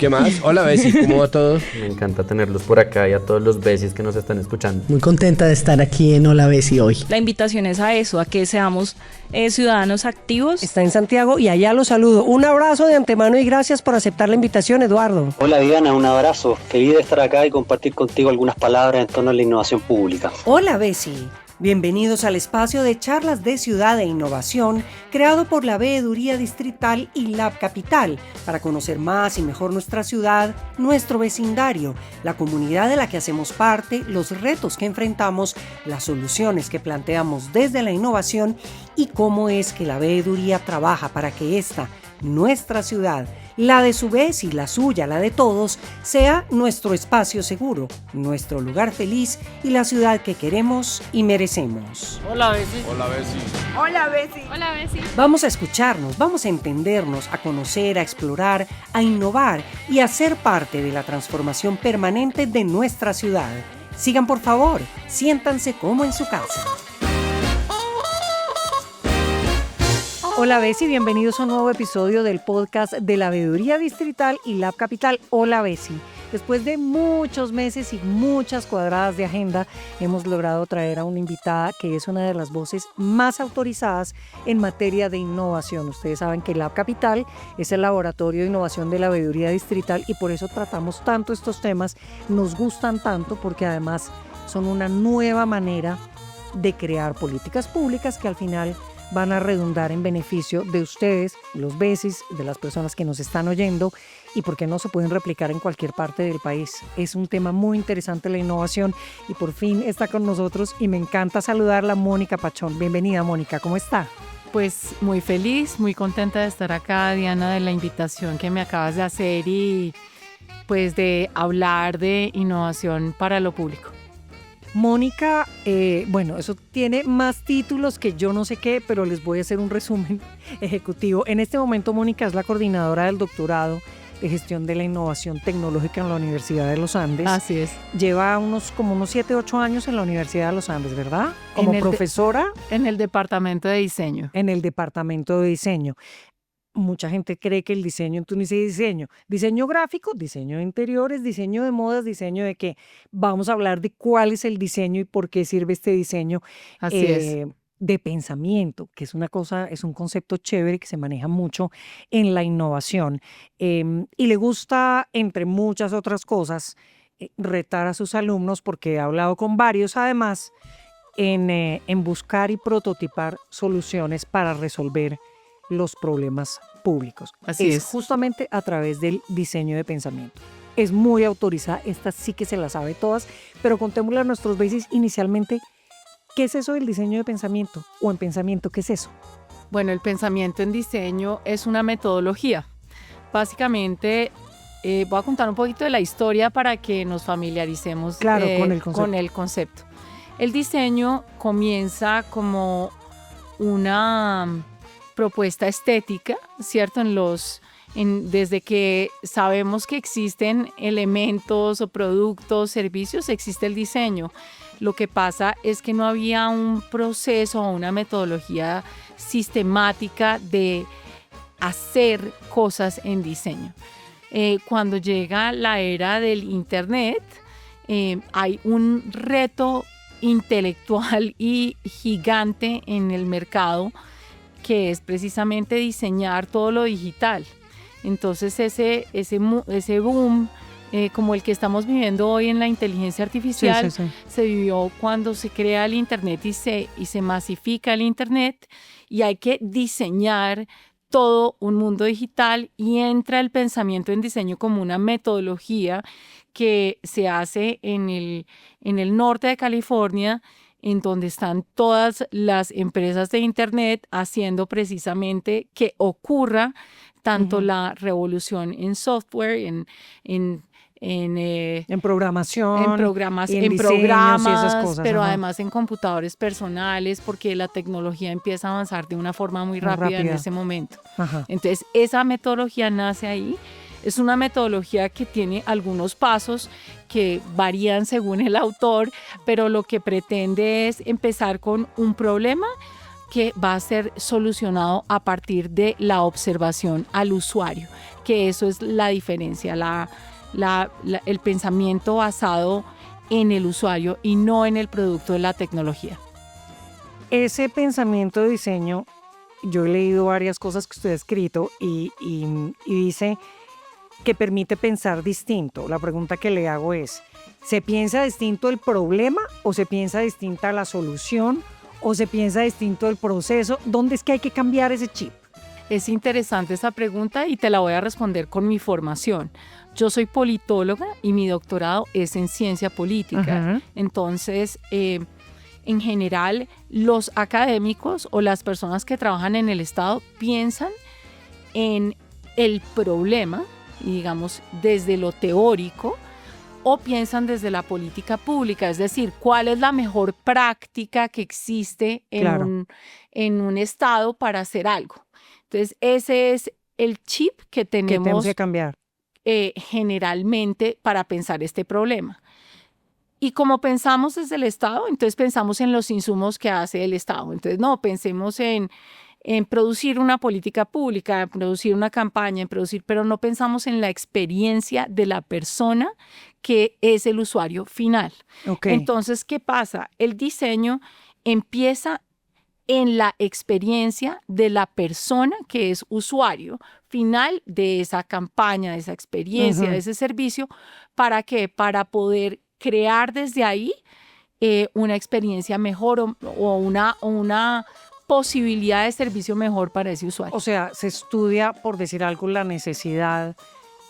¿Qué más? Hola, Bessie, ¿cómo va todo? Me encanta tenerlos por acá y a todos los Bessies que nos están escuchando. Muy contenta de estar aquí en Hola Bessie hoy. La invitación es a eso, a que seamos ciudadanos activos. Está en Santiago y allá lo saludo. Un abrazo de antemano y gracias por aceptar la invitación, Eduardo. Hola Diana, un abrazo. Feliz de estar acá y compartir contigo algunas palabras en torno a la innovación pública. Hola Bessie. Bienvenidos al espacio de charlas de ciudad e innovación creado por la Veeduría Distrital y Lab Capital para conocer más y mejor nuestra ciudad, nuestro vecindario, la comunidad de la que hacemos parte, los retos que enfrentamos, las soluciones que planteamos desde la innovación y cómo es que la Veeduría trabaja para que esta, nuestra ciudad, la de su vez y la suya, la de todos, sea nuestro espacio seguro, nuestro lugar feliz y la ciudad que queremos y merecemos. Hola, Bessie. Hola, Bessie. Hola, Bessie. Hola, Bessie. Vamos a escucharnos, vamos a entendernos, a conocer, a explorar, a innovar y a ser parte de la transformación permanente de nuestra ciudad. Sigan por favor, siéntanse como en su casa. Hola Bessie, bienvenidos a un nuevo episodio del podcast de la Veeduría Distrital y Lab Capital. Hola Bessie. Después de muchos meses y muchas cuadradas de agenda, hemos logrado traer a una invitada que es una de las voces más autorizadas en materia de innovación. Ustedes saben que Lab Capital es el laboratorio de innovación de la Veeduría Distrital y por eso tratamos tanto estos temas, nos gustan tanto porque además son una nueva manera de crear políticas públicas que al final van a redundar en beneficio de ustedes, los Bessies, de las personas que nos están oyendo y porque no se pueden replicar en cualquier parte del país. Es un tema muy interesante la innovación y por fin está con nosotros y me encanta saludarla, Mónica Pachón. Bienvenida, Mónica, ¿cómo está? Pues muy feliz, muy contenta de estar acá, Diana, de la invitación que me acabas de hacer y pues de hablar de innovación para lo público. Mónica, bueno, eso tiene más títulos que yo no sé qué, pero les voy a hacer un resumen ejecutivo. En este momento, Mónica es la coordinadora del doctorado de gestión de la innovación tecnológica en la Universidad de los Andes. Así es. Lleva como unos 7, 8 años en la Universidad de los Andes, ¿verdad? Como profesora. En el departamento de diseño. En el departamento de diseño. Mucha gente cree que el diseño, entonces dice diseño gráfico, diseño de interiores, diseño de modas, diseño de qué. Vamos a hablar de cuál es el diseño y por qué sirve este diseño. Así es. De pensamiento, que es una cosa, es un concepto chévere que se maneja mucho en la innovación. Y le gusta, entre muchas otras cosas, retar a sus alumnos, porque he hablado con varios además, en buscar y prototipar soluciones para resolver los problemas públicos. Así es. Justamente a través del diseño de pensamiento. Es muy autorizada, esta sí que se la sabe todas, pero contémosle a nuestros Bessies inicialmente, ¿qué es eso del diseño de pensamiento? O en pensamiento, ¿qué es eso? Bueno, el pensamiento en diseño es una metodología. Básicamente, voy a contar un poquito de la historia para que nos familiaricemos con el concepto. El diseño comienza como una propuesta estética, ¿cierto? Desde que sabemos que existen elementos o productos, servicios, existe el diseño. Lo que pasa es que no había un proceso o una metodología sistemática de hacer cosas en diseño. Cuando llega la era del Internet, hay un reto intelectual y gigante en el mercado que es precisamente diseñar todo lo digital. Entonces ese boom como el que estamos viviendo hoy en la inteligencia artificial se vivió cuando se crea el Internet y se masifica el Internet y hay que diseñar todo un mundo digital y entra el pensamiento en diseño como una metodología que se hace en el norte de California, en donde están todas las empresas de Internet haciendo precisamente que ocurra tanto la revolución en software, en programación, en programas, y diseños y esas cosas, pero además en computadores personales, porque la tecnología empieza a avanzar de una forma muy rápida en ese momento. Ajá. Entonces, esa metodología nace ahí. Es una metodología que tiene algunos pasos que varían según el autor, pero lo que pretende es empezar con un problema que va a ser solucionado a partir de la observación al usuario, que eso es la diferencia, el pensamiento basado en el usuario y no en el producto de la tecnología. Ese pensamiento de diseño, yo he leído varias cosas que usted ha escrito y dice que permite pensar distinto. La pregunta que le hago es, ¿se piensa distinto el problema o se piensa distinta la solución o se piensa distinto el proceso? ¿Dónde es que hay que cambiar ese chip? Es interesante esa pregunta y te la voy a responder con mi formación. Yo soy politóloga y mi doctorado es en ciencia política. Entonces, en general, los académicos o las personas que trabajan en el Estado piensan en el problema, digamos, desde lo teórico, o piensan desde la política pública, es decir, cuál es la mejor práctica que existe en un Estado para hacer algo. Entonces, ese es el chip que tenemos que cambiar. Generalmente para pensar este problema. Y como pensamos desde el Estado, entonces pensamos en los insumos que hace el Estado. Entonces, no, pensemos en producir una política pública, en producir una campaña, pero no pensamos en la experiencia de la persona que es el usuario final. Entonces, ¿qué pasa? El diseño empieza en la experiencia de la persona que es usuario final de esa campaña, de esa experiencia, de ese servicio. ¿Para qué? Para poder crear desde ahí una experiencia mejor o una posibilidad de servicio mejor para ese usuario. O sea, se estudia, por decir algo, la necesidad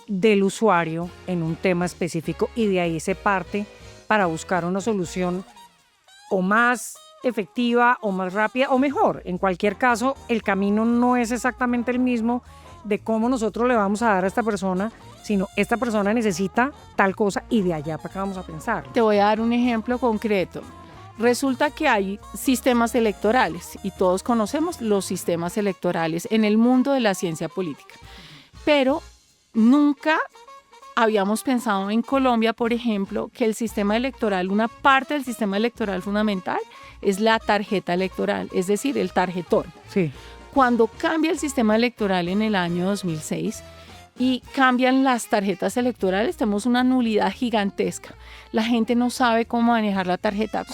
del usuario en un tema específico y de ahí se parte para buscar una solución o más efectiva o más rápida o mejor. En cualquier caso, el camino no es exactamente el mismo de cómo nosotros le vamos a dar a esta persona, sino esta persona necesita tal cosa y de allá para acá vamos a pensar. Te voy a dar un ejemplo concreto. Resulta que hay sistemas electorales y todos conocemos los sistemas electorales en el mundo de la ciencia política, pero nunca habíamos pensado en Colombia, por ejemplo, que el sistema electoral, una parte del sistema electoral fundamental es la tarjeta electoral, es decir, el tarjetón. Sí. Cuando cambia el sistema electoral en el año 2006 y cambian las tarjetas electorales, tenemos una nulidad gigantesca. La gente no sabe cómo manejar la tarjeta,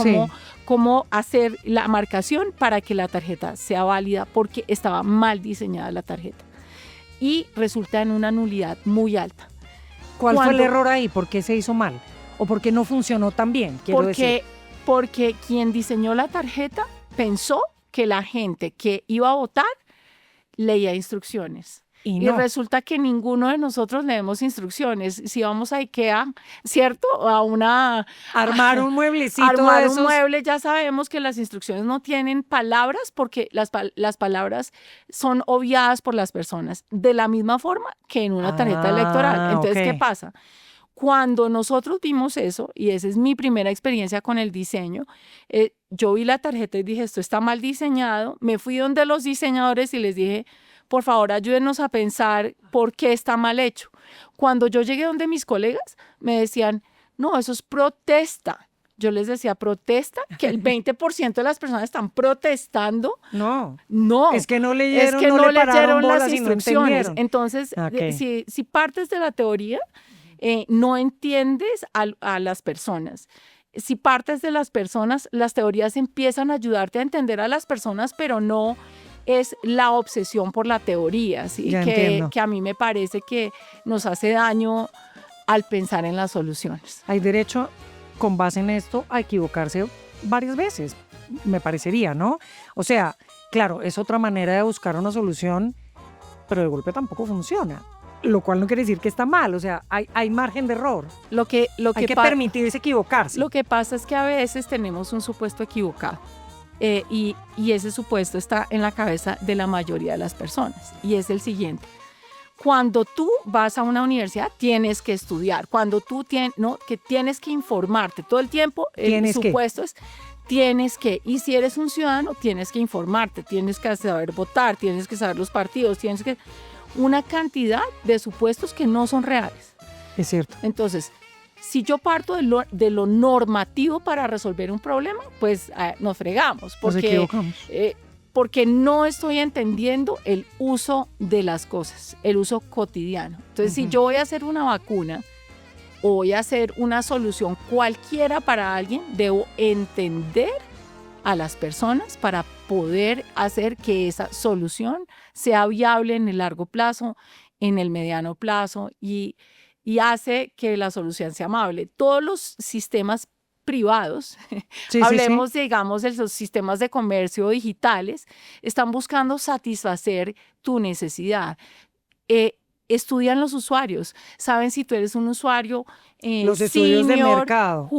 cómo hacer la marcación para que la tarjeta sea válida porque estaba mal diseñada la tarjeta. Y resulta en una nulidad muy alta. ¿Cuál fue el error ahí? ¿Por qué se hizo mal? ¿O por qué no funcionó tan bien? Porque quien diseñó la tarjeta pensó que la gente que iba a votar leía instrucciones. Y resulta que ninguno de nosotros leemos instrucciones. Si vamos a IKEA, ¿cierto? Armar un mueblecito. Armar un mueble, ya sabemos que las instrucciones no tienen palabras porque las palabras son obviadas por las personas. De la misma forma que en una tarjeta electoral. Entonces, ¿qué pasa? Cuando nosotros vimos eso, y esa es mi primera experiencia con el diseño, yo vi la tarjeta y dije, esto está mal diseñado. Me fui donde los diseñadores y les dije, por favor, ayúdenos a pensar por qué está mal hecho. Cuando yo llegué donde mis colegas, me decían, no, eso es protesta. Yo les decía, ¿protesta? Que el 20% de las personas están protestando. No. Es que no leyeron, no leyeron bolas las instrucciones. Entonces, si partes de la teoría, no entiendes a las personas. Si partes de las personas, las teorías empiezan a ayudarte a entender a las personas, pero no es la obsesión por la teoría, ¿sí? que a mí me parece que nos hace daño al pensar en las soluciones. Hay derecho, con base en esto, a equivocarse varias veces, me parecería, ¿no? O sea, claro, es otra manera de buscar una solución, pero de golpe tampoco funciona. Lo cual no quiere decir que está mal, o sea, hay margen de error. Hay que permitirse equivocarse. Lo que pasa es que a veces tenemos un supuesto equivocado. Y ese supuesto está en la cabeza de la mayoría de las personas y es el siguiente: cuando tú vas a una universidad tienes que estudiar, cuando tú tienes que informarte todo el tiempo, el supuesto es tienes que, y si eres un ciudadano tienes que informarte, tienes que saber votar, tienes que saber los partidos, tienes que una cantidad de supuestos que no son reales. Es cierto. Entonces, si yo parto de lo normativo para resolver un problema, pues nos fregamos. Porque, nos equivocamos. porque no estoy entendiendo el uso de las cosas, el uso cotidiano. Entonces, si yo voy a hacer una vacuna o voy a hacer una solución cualquiera para alguien, debo entender a las personas para poder hacer que esa solución sea viable en el largo plazo, en el mediano plazo y hace que la solución sea amable. Todos los sistemas privados, hablemos, digamos, de los sistemas de comercio digitales, están buscando satisfacer tu necesidad. Estudian los usuarios, saben si tú eres un usuario los estudios senior, de mercado,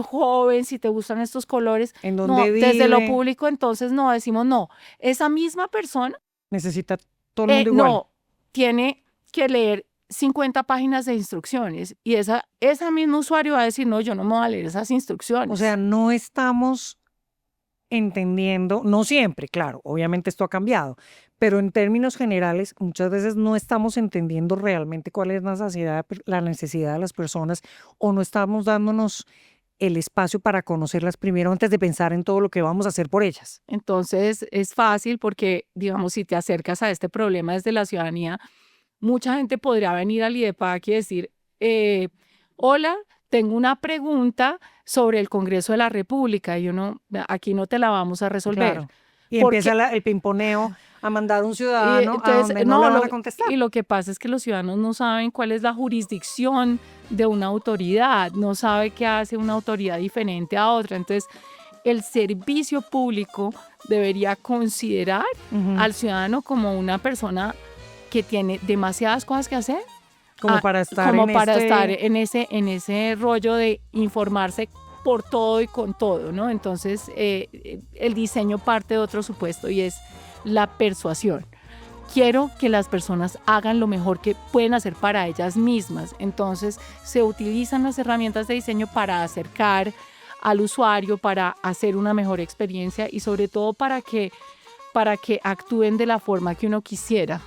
joven, si te gustan estos colores, en donde vive, desde lo público, entonces no, decimos no, esa misma persona necesita todo el mundo igual. No, tiene que leer 50 páginas de instrucciones y esa misma usuario va a decir, no, yo no me voy a leer esas instrucciones. O sea, no estamos entendiendo, no siempre, claro, obviamente esto ha cambiado, pero en términos generales muchas veces no estamos entendiendo realmente cuál es la necesidad de las personas o no estamos dándonos el espacio para conocerlas primero antes de pensar en todo lo que vamos a hacer por ellas. Entonces es fácil porque, digamos, si te acercas a este problema desde la ciudadanía, mucha gente podría venir al IDEPAC y decir, hola, tengo una pregunta sobre el Congreso de la República y aquí no te la vamos a resolver. Claro. Y empieza el pimponeo a mandar a un ciudadano entonces, a donde no le van a contestar. Y lo que pasa es que los ciudadanos no saben cuál es la jurisdicción de una autoridad, no sabe qué hace una autoridad diferente a otra. Entonces, el servicio público debería considerar al ciudadano como una persona que tiene demasiadas cosas que hacer, como para estar en ese rollo de informarse por todo y con todo, ¿no? Entonces, el diseño parte de otro supuesto y es la persuasión. Quiero que las personas hagan lo mejor que pueden hacer para ellas mismas. Entonces, se utilizan las herramientas de diseño para acercar al usuario, para hacer una mejor experiencia y sobre todo para que actúen de la forma que uno quisiera.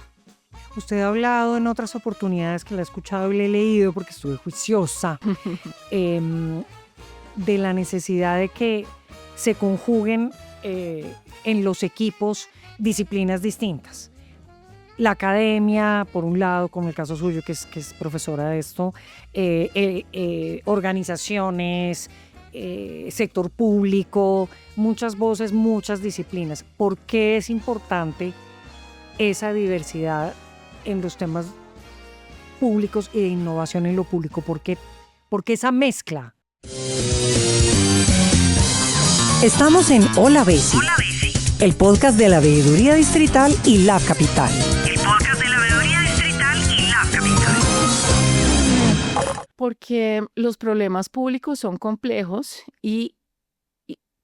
Usted ha hablado en otras oportunidades que la he escuchado y la he leído porque estuve juiciosa, de la necesidad de que se conjuguen en los equipos disciplinas distintas. La academia, por un lado, como el caso suyo, que es profesora de esto, organizaciones, sector público, muchas voces, muchas disciplinas. ¿Por qué es importante esa diversidad en los temas públicos y de innovación en lo público? ¿Por qué esa mezcla? Estamos en Hola Besi, el podcast de la Veeduría Distrital y Lab Capital. Porque los problemas públicos son complejos y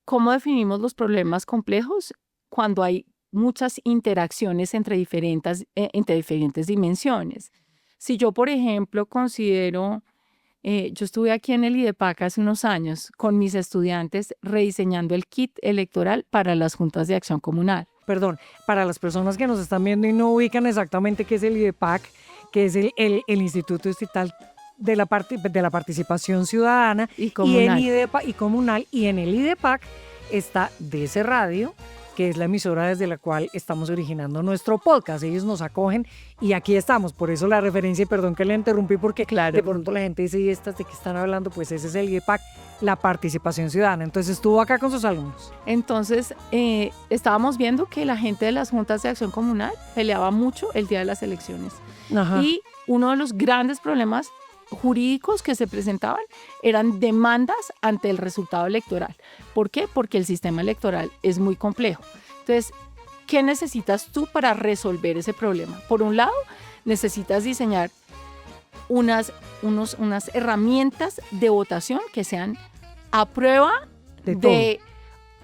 ¿cómo definimos los problemas complejos? Cuando hay muchas interacciones entre diferentes dimensiones. Si yo, por ejemplo, considero, yo estuve aquí en el IDEPAC hace unos años con mis estudiantes rediseñando el kit electoral para las juntas de acción comunal. Perdón, para las personas que nos están viendo y no ubican exactamente qué es el IDEPAC, que es el Instituto Distrital de la Participación Ciudadana y comunal, y en el IDEPAC está DC Radio, que es la emisora desde la cual estamos originando nuestro podcast. Ellos nos acogen y aquí estamos, por eso la referencia, y perdón que le interrumpí porque claro, de pronto la gente dice, ¿y estas de qué están hablando? Pues ese es el IDEPAC, la participación ciudadana. Entonces estuvo acá con sus alumnos. Entonces estábamos viendo que la gente de las juntas de acción comunal peleaba mucho el día de las elecciones. Ajá. Y uno de los grandes problemas jurídicos que se presentaban eran demandas ante el resultado electoral. ¿Por qué? Porque el sistema electoral es muy complejo. Entonces, ¿qué necesitas tú para resolver ese problema? Por un lado, necesitas diseñar unas herramientas de votación que sean a prueba de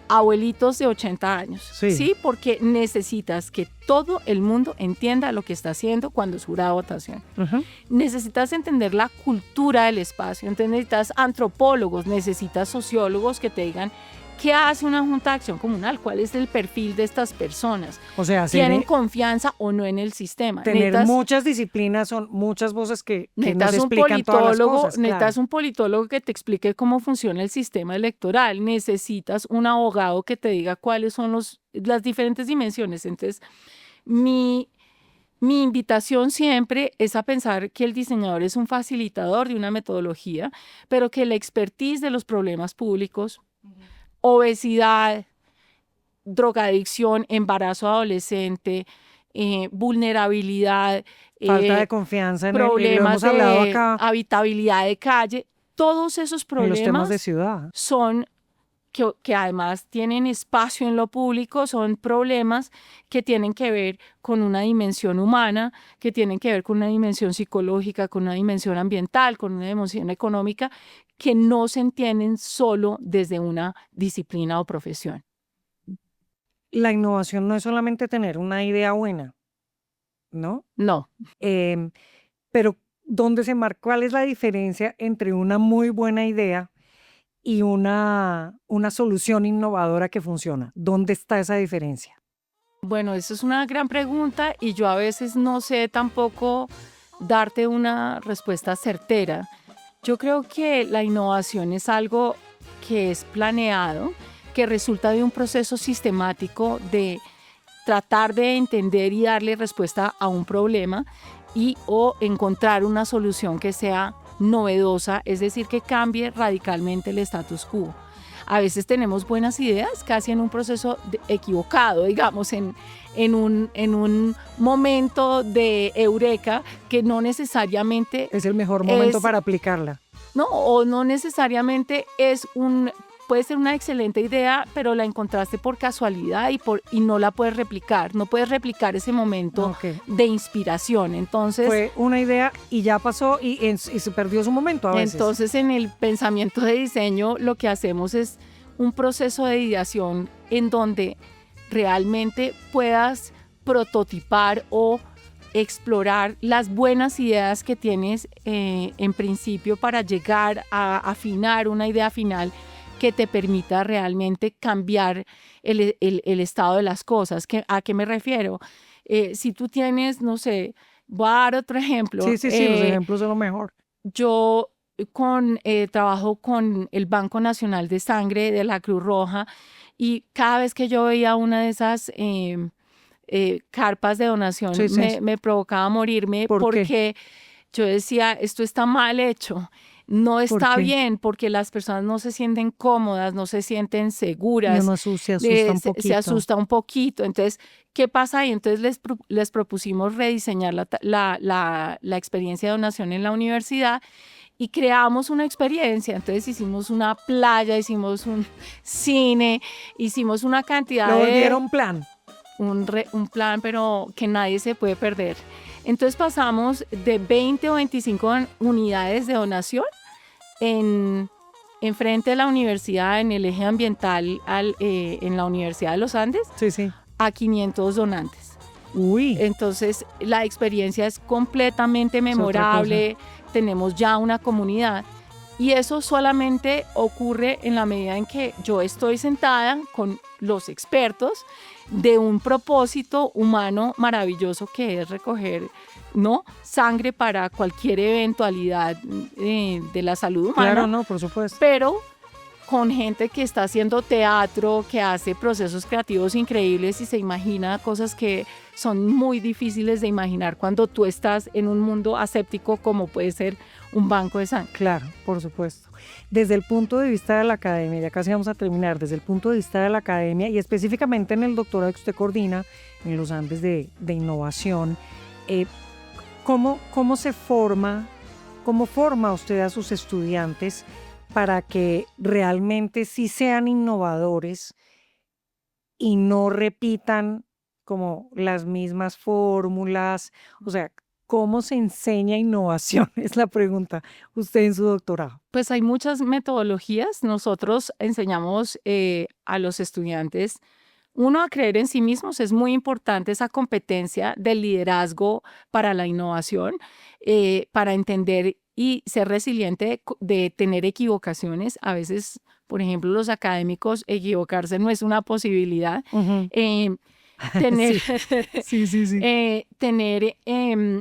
abuelitos de 80 años, ¿sí? Porque necesitas que todo el mundo entienda lo que está haciendo cuando es jurada votación. Uh-huh. Necesitas entender la cultura del espacio, entonces necesitas antropólogos, necesitas sociólogos que te digan ¿Qué hace una junta de acción comunal? ¿Cuál es el perfil de estas personas? O sea, ¿tienen confianza o no en el sistema? Tener muchas disciplinas, son muchas voces que nos explican todas las cosas. Necesitas un politólogo que te explique cómo funciona el sistema electoral. Necesitas un abogado que te diga cuáles son las diferentes dimensiones. Entonces, mi invitación siempre es a pensar que el diseñador es un facilitador de una metodología, pero que la expertise de los problemas públicos, obesidad, drogadicción, embarazo adolescente, vulnerabilidad, falta de confianza, problemas de habitabilidad de calle, todos esos problemas en los temas de ciudad son que además tienen espacio en lo público, son problemas que tienen que ver con una dimensión humana, que tienen que ver con una dimensión psicológica, con una dimensión ambiental, con una dimensión económica, que no se entienden solo desde una disciplina o profesión. La innovación no es solamente tener una idea buena, ¿no? No. Pero ¿dónde se marca? ¿Cuál es la diferencia entre una muy buena idea y una solución innovadora que funciona? ¿Dónde está esa diferencia? Bueno, eso es una gran pregunta y yo a veces no sé tampoco darte una respuesta certera. Yo creo que la innovación es algo que es planeado, que resulta de un proceso sistemático de tratar de entender y darle respuesta a un problema o encontrar una solución que sea novedosa, es decir, que cambie radicalmente el status quo. A veces tenemos buenas ideas casi en un proceso equivocado, digamos, en un momento de eureka que no necesariamente es el mejor momento para aplicarla. No, o no necesariamente puede ser una excelente idea, pero la encontraste por casualidad y no la puedes replicar. No puedes replicar ese momento de inspiración. Entonces, fue una idea y ya pasó y se perdió su momento a veces. Entonces, en el pensamiento de diseño, lo que hacemos es un proceso de ideación en donde realmente puedas prototipar o explorar las buenas ideas que tienes en principio para llegar a afinar una idea final que te permita realmente cambiar el estado de las cosas. ¿A qué me refiero? Si tú tienes, no sé, voy a dar otro ejemplo. Sí, los ejemplos son lo mejor. Yo trabajo con el Banco Nacional de Sangre de la Cruz Roja y cada vez que yo veía una de esas carpas de donación me provocaba morirme porque yo decía, esto está mal hecho. No está bien porque las personas no se sienten cómodas, no se sienten seguras. Se asusta un poquito. Entonces, ¿qué pasa ahí? Entonces les propusimos rediseñar la experiencia de donación en la universidad y creamos una experiencia. Entonces hicimos una playa, hicimos un cine, hicimos una cantidad de... Lo volvieron plan. Un plan, pero que nadie se puede perder. Entonces pasamos de 20 o 25 unidades de donación en frente de la universidad, en el eje ambiental, en la Universidad de los Andes, a 500 donantes. Uy. Entonces la experiencia es completamente memorable, tenemos ya una comunidad y eso solamente ocurre en la medida en que yo estoy sentada con los expertos de un propósito humano maravilloso que es recoger sangre para cualquier eventualidad de la salud humana. Claro, no, por supuesto. Pero con gente que está haciendo teatro, que hace procesos creativos increíbles y se imagina cosas que son muy difíciles de imaginar cuando tú estás en un mundo aséptico como puede ser un banco de sangre. Claro, por supuesto. Desde el punto de vista de la academia, ya casi vamos a terminar, desde el punto de vista de la academia y específicamente en el doctorado que usted coordina en los Andes de innovación, ¿cómo se forma, cómo forma usted a sus estudiantes para que realmente sí sean innovadores y no repitan como las mismas fórmulas? O sea, ¿cómo se enseña innovación? Es la pregunta. Usted en su doctorado. Pues hay muchas metodologías. Nosotros enseñamos a los estudiantes uno, a creer en sí mismos. Es muy importante esa competencia del liderazgo para la innovación, para entender y ser resiliente de tener equivocaciones. A veces, por ejemplo, los académicos, equivocarse no es una posibilidad. Tener, tener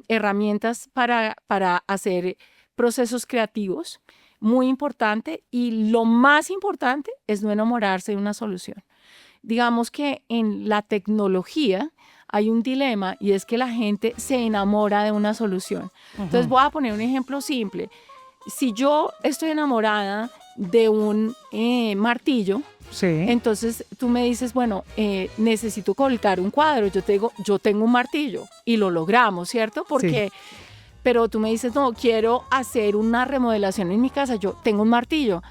herramientas para hacer procesos creativos, muy importante. Y lo más importante es no enamorarse de una solución. Digamos que en la tecnología hay un dilema, y es que la gente se enamora de una solución. Entonces voy a poner un ejemplo simple. Si yo estoy enamorada de un martillo, entonces tú me dices, bueno, necesito colgar un cuadro. Yo te digo, yo tengo un martillo, y lo logramos, ¿cierto? Porque, pero tú me dices, no, quiero hacer una remodelación en mi casa, yo tengo un martillo.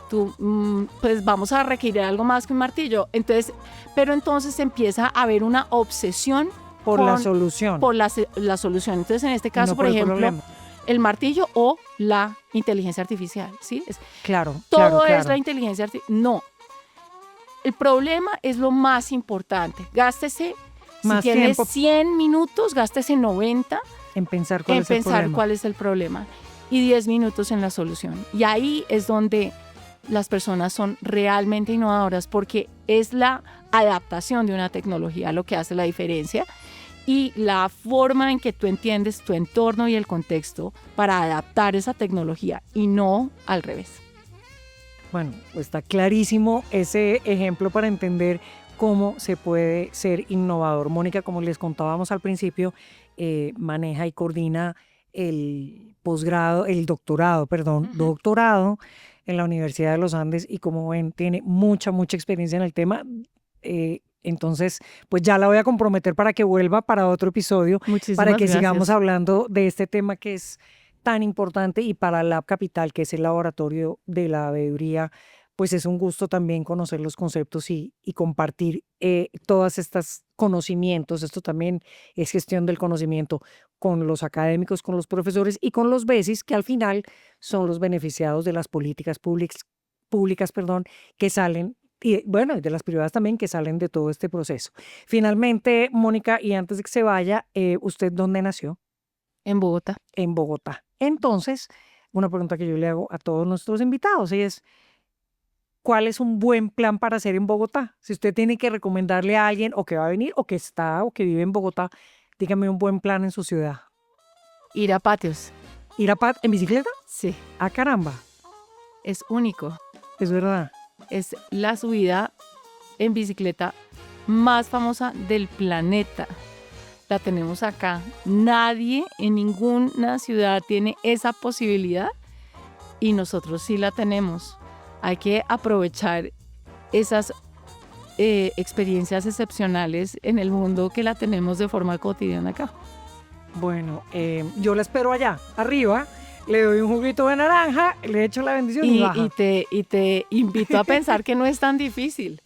Tú, pues vamos a requerir algo más que un martillo. Entonces, pero entonces empieza a haber una obsesión por la solución. Por la solución. Entonces, en este caso, por ejemplo, el martillo o la inteligencia artificial, ¿sí? Todo es la inteligencia artificial. No. El problema es lo más importante. Gástese, más si tienes 100 minutos, gástese 90 en pensar cuál es el problema y 10 minutos en la solución. Y ahí es donde las personas son realmente innovadoras, porque es la adaptación de una tecnología lo que hace la diferencia, y la forma en que tú entiendes tu entorno y el contexto para adaptar esa tecnología, y no al revés. Bueno, pues está clarísimo ese ejemplo para entender cómo se puede ser innovador. Mónica, como les contábamos al principio, maneja y coordina el doctorado en la Universidad de los Andes, y como ven, tiene mucha experiencia en el tema. Entonces, pues ya la voy a comprometer para que vuelva para otro episodio, para que sigamos hablando de este tema que es tan importante, y para Lab Capital, que es el laboratorio de la veeduría, pues es un gusto también conocer los conceptos y compartir todos estos conocimientos. Esto también es gestión del conocimiento con los académicos, con los profesores y con los BESIs, que al final son los beneficiados de las políticas públicas, que salen, y bueno, de las privadas también, que salen de todo este proceso. Finalmente, Mónica, y antes de que se vaya, ¿usted dónde nació? En Bogotá. En Bogotá. Entonces, una pregunta que yo le hago a todos nuestros invitados es: ¿cuál es un buen plan para hacer en Bogotá? Si usted tiene que recomendarle a alguien, o que va a venir, o que está, o que vive en Bogotá, dígame un buen plan en su ciudad. Ir a patios. ¿Ir a patios en bicicleta? Sí. ¡Ah, caramba! Es único. Es verdad. Es la subida en bicicleta más famosa del planeta. La tenemos acá. Nadie en ninguna ciudad tiene esa posibilidad, y nosotros sí la tenemos. Hay que aprovechar esas experiencias excepcionales en el mundo, que la tenemos de forma cotidiana acá. Bueno, yo la espero allá, arriba. Le doy un juguito de naranja, le echo la bendición y baja. Y te invito a pensar que no es tan difícil.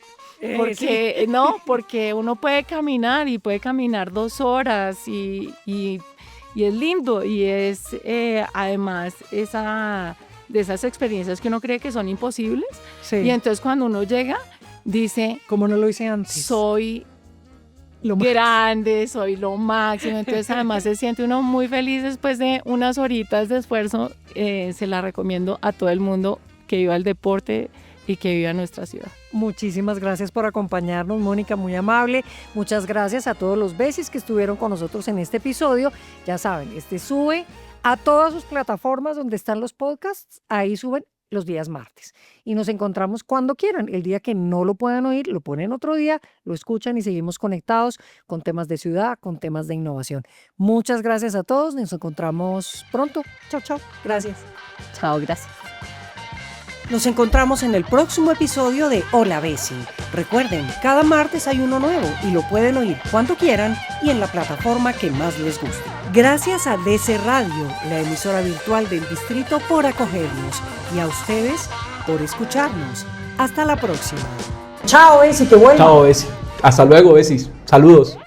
Porque, sí. No, porque uno puede caminar, y puede caminar 2 horas, y es lindo, y es además de esas experiencias que uno cree que son imposibles. Sí. Y entonces cuando uno llega, dice, ¿cómo no lo hice antes? Soy grande, soy lo máximo. Entonces además se siente uno muy feliz después de unas horitas de esfuerzo. Se la recomiendo a todo el mundo que viva el deporte y que viva nuestra ciudad. Muchísimas gracias por acompañarnos, Mónica, muy amable. Muchas gracias a todos los BESIs que estuvieron con nosotros en este episodio. Ya saben, sube a todas sus plataformas donde están los podcasts. Ahí suben los días martes. Y nos encontramos cuando quieran. El día que no lo puedan oír, lo ponen otro día, lo escuchan, y seguimos conectados con temas de ciudad, con temas de innovación. Muchas gracias a todos. Nos encontramos pronto. Chao, chao. Gracias. Chao, gracias. Nos encontramos en el próximo episodio de Hola BESI. Recuerden, cada martes hay uno nuevo, y lo pueden oír cuando quieran y en la plataforma que más les guste. Gracias a DC Radio, la emisora virtual del distrito, por acogernos, y a ustedes por escucharnos. Hasta la próxima. Chao, BESI, que vuelva. Chao, BESI. Hasta luego, BESIs. Saludos.